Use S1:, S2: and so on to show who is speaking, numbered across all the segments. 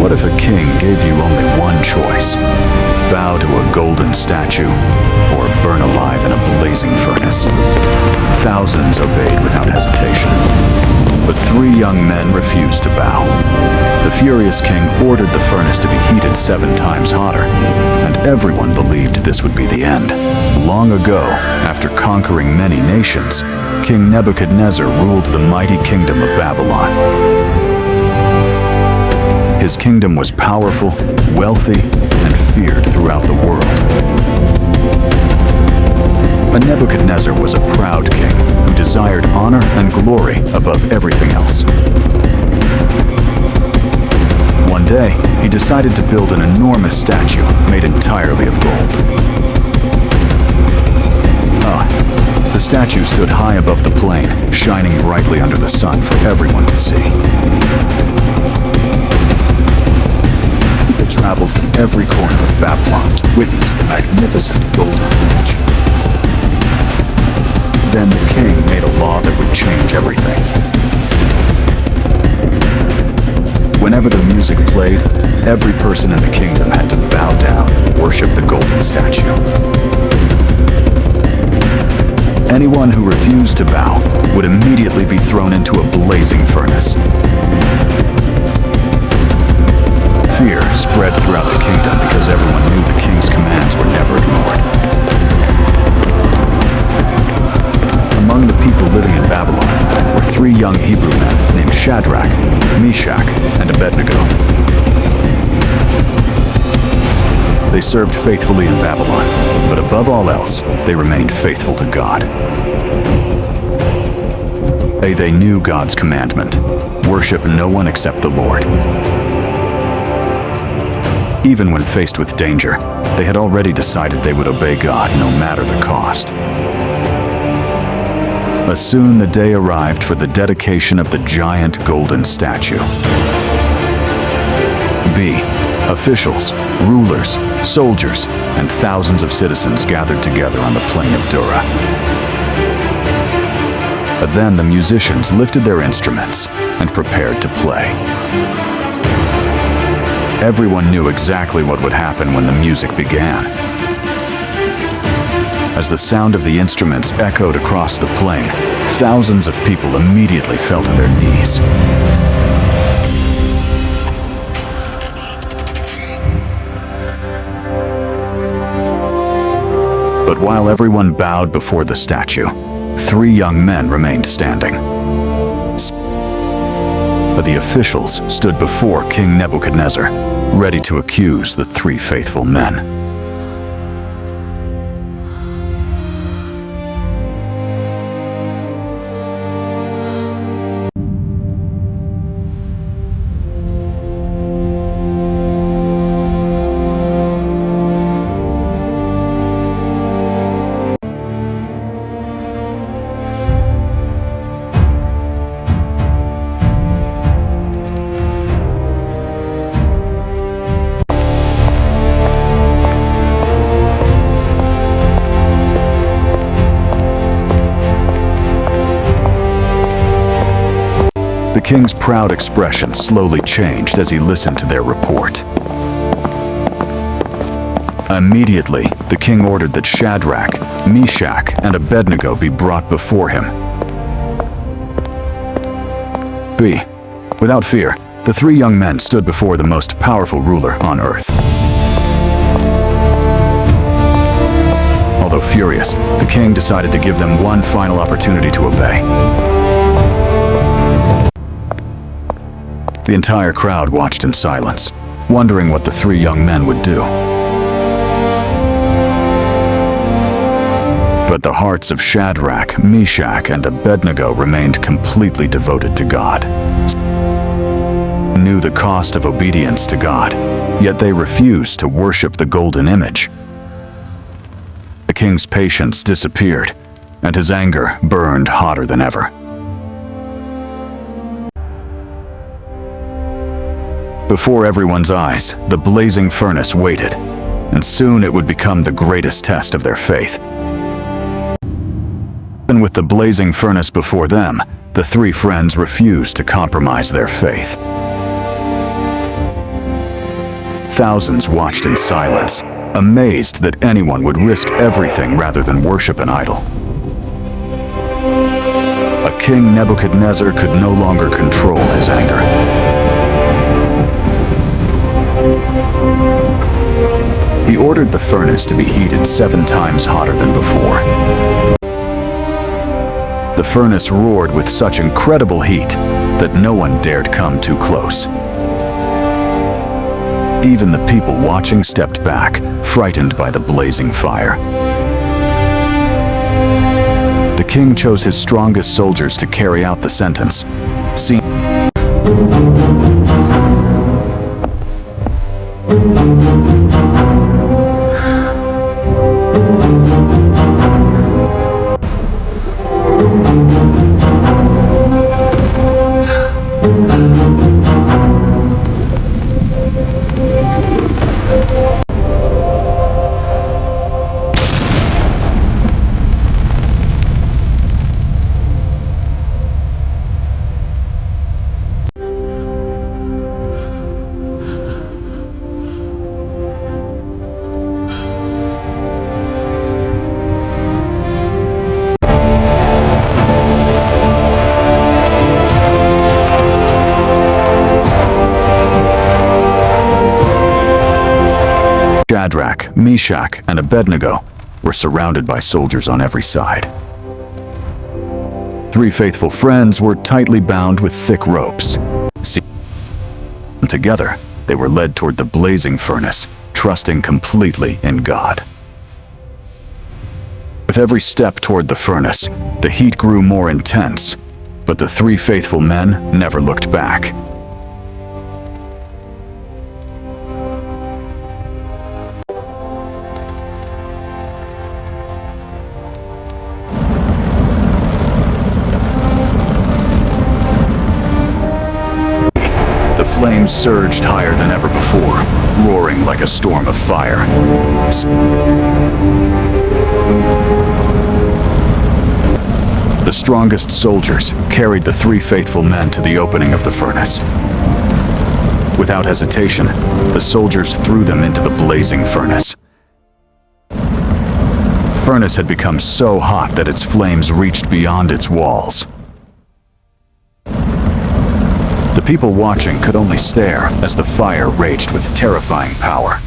S1: What if a king gave you only one choice? Bow to a golden statue, or burn alive in a blazing furnace? Thousands obeyed without hesitation. But 3 young men refused to bow. The furious king ordered the furnace to be heated 7 times hotter, and everyone believed this would be the end. Long ago, after conquering many nations, King Nebuchadnezzar ruled the mighty kingdom of Babylon. His kingdom was powerful, wealthy, and feared throughout the world. But Nebuchadnezzar was a proud king who desired honor and glory above everything else. One day, he decided to build an enormous statue made entirely of gold. The statue stood high above the plain, shining brightly under the sun for everyone to see. People traveled from every corner of Babylon to witness the magnificent golden image. Then the king made a law that would change everything. Whenever the music played, every person in the kingdom had to bow down and worship the golden statue. Anyone who refused to bow would immediately be thrown into a blazing furnace. Fear spread throughout the kingdom because everyone knew the king's commands were never ignored. Among the people living in Babylon were 3 young Hebrew men named Shadrach, Meshach, and Abednego. They served faithfully in Babylon, but above all else, they remained faithful to God. They knew God's commandment: worship no one except the Lord. Even when faced with danger, they had already decided they would obey God no matter the cost. But soon the day arrived for the dedication of the giant golden statue. Officials, rulers, soldiers, and thousands of citizens gathered together on the plain of Dura. But then the musicians lifted their instruments and prepared to play. Everyone knew exactly what would happen when the music began. As the sound of the instruments echoed across the plain, thousands of people immediately fell to their knees. But while everyone bowed before the statue, 3 young men remained standing. But the officials stood before King Nebuchadnezzar, ready to accuse the 3 faithful men. The king's proud expression slowly changed as he listened to their report. Immediately, the king ordered that Shadrach, Meshach, and Abednego be brought before him. Without fear, the 3 young men stood before the most powerful ruler on earth. Although furious, the king decided to give them one final opportunity to obey. The entire crowd watched in silence, wondering what the 3 young men would do. But the hearts of Shadrach, Meshach, and Abednego remained completely devoted to God. They knew the cost of obedience to God, yet they refused to worship the golden image. The king's patience disappeared, and his anger burned hotter than ever. Before everyone's eyes, the blazing furnace waited, and soon it would become the greatest test of their faith. And with the blazing furnace before them, the 3 friends refused to compromise their faith. Thousands watched in silence, amazed that anyone would risk everything rather than worship an idol. A King Nebuchadnezzar could no longer control his anger. He ordered the furnace to be heated 7 times hotter than before. The furnace roared with such incredible heat that no one dared come too close. Even the people watching stepped back, frightened by the blazing fire. The king chose his strongest soldiers to carry out the sentence. Shadrach, Meshach, and Abednego were surrounded by soldiers on every side. 3 faithful friends were tightly bound with thick ropes. Together, they were led toward the blazing furnace, trusting completely in God. With every step toward the furnace, the heat grew more intense, but the 3 faithful men never looked back. The flames surged higher than ever before, roaring like a storm of fire. The strongest soldiers carried the 3 faithful men to the opening of the furnace. Without hesitation, the soldiers threw them into the blazing furnace. The furnace had become so hot that its flames reached beyond its walls. The people watching could only stare as the fire raged with terrifying power.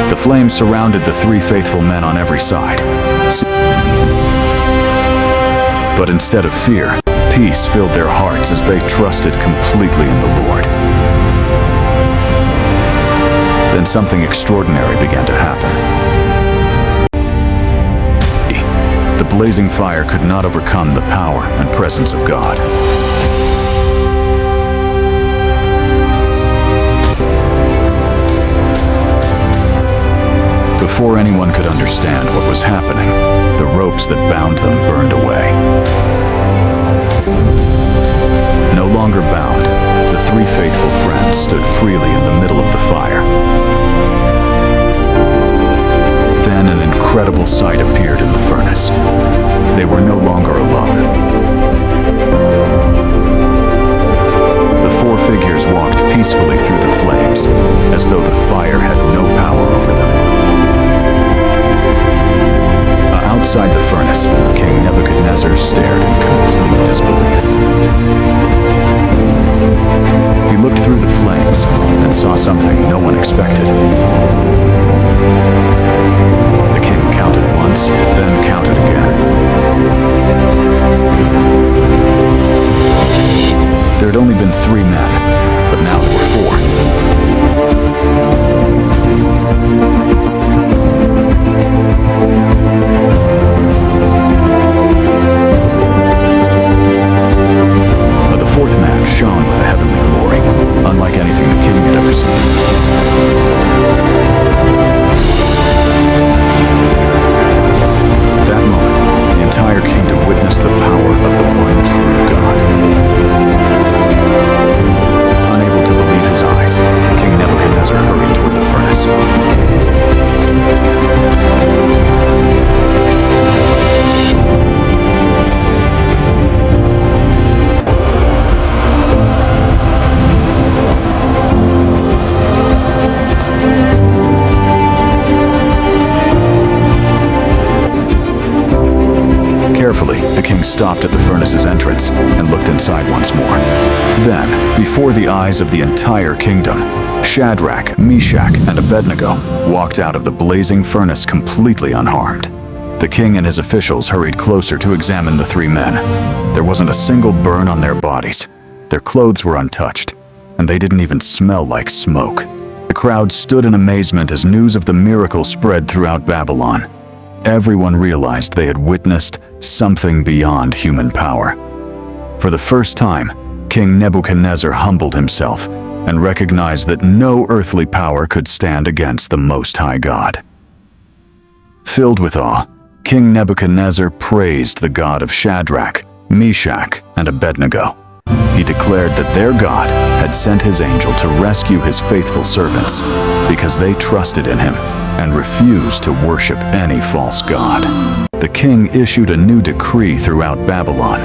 S1: The flames surrounded the 3 faithful men on every side. But instead of fear, peace filled their hearts as they trusted completely in the Lord. Then something extraordinary began to happen. The blazing fire could not overcome the power and presence of God. Before anyone could understand what was happening, the ropes that bound them burned away. No longer bound, the 3 faithful friends stood freely in the middle of the fire. Then an incredible sight appeared in the furnace. They were no longer alone. The 4 figures walked peacefully through the flames, as though the fire had no power over them. Outside the furnace, King Nebuchadnezzar stared in complete disbelief. He looked through the flames and saw something no one expected. The king counted once, then counted again. There had only been 3 men, but now there were 4. But the 4th man shone with a heavenly glory, unlike anything the king had ever seen. At that moment, the entire kingdom witnessed the power of the one true God. stopped at the furnace's entrance and looked inside once more. Then, before the eyes of the entire kingdom, Shadrach, Meshach, and Abednego walked out of the blazing furnace completely unharmed. The king and his officials hurried closer to examine the three men. There wasn't a single burn on their bodies. Their clothes were untouched, and they didn't even smell like smoke. The crowd stood in amazement as news of the miracle spread throughout Babylon. Everyone realized they had witnessed something beyond human power. For the first time, King Nebuchadnezzar humbled himself and recognized that no earthly power could stand against the Most High God. Filled with awe, King Nebuchadnezzar praised the God of Shadrach, Meshach, and Abednego. He declared that their God had sent his angel to rescue his faithful servants because they trusted in him and refused to worship any false god. The king issued a new decree throughout Babylon.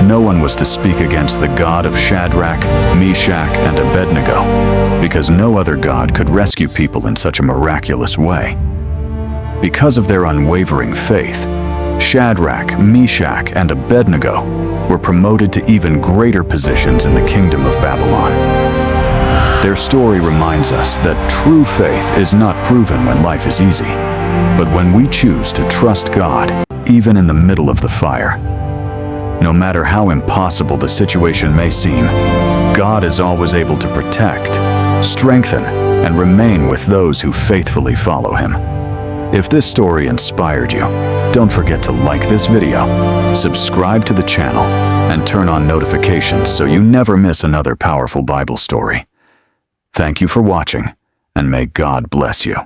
S1: No one was to speak against the God of Shadrach, Meshach, and Abednego because no other god could rescue people in such a miraculous way. Because of their unwavering faith, Shadrach, Meshach, and Abednego were promoted to even greater positions in the kingdom of Babylon. Their story reminds us that true faith is not proven when life is easy, but when we choose to trust God, even in the middle of the fire. No matter how impossible the situation may seem, God is always able to protect, strengthen, and remain with those who faithfully follow him. If this story inspired you, don't forget to like this video, subscribe to the channel, and turn on notifications so you never miss another powerful Bible story. Thank you for watching, and may God bless you.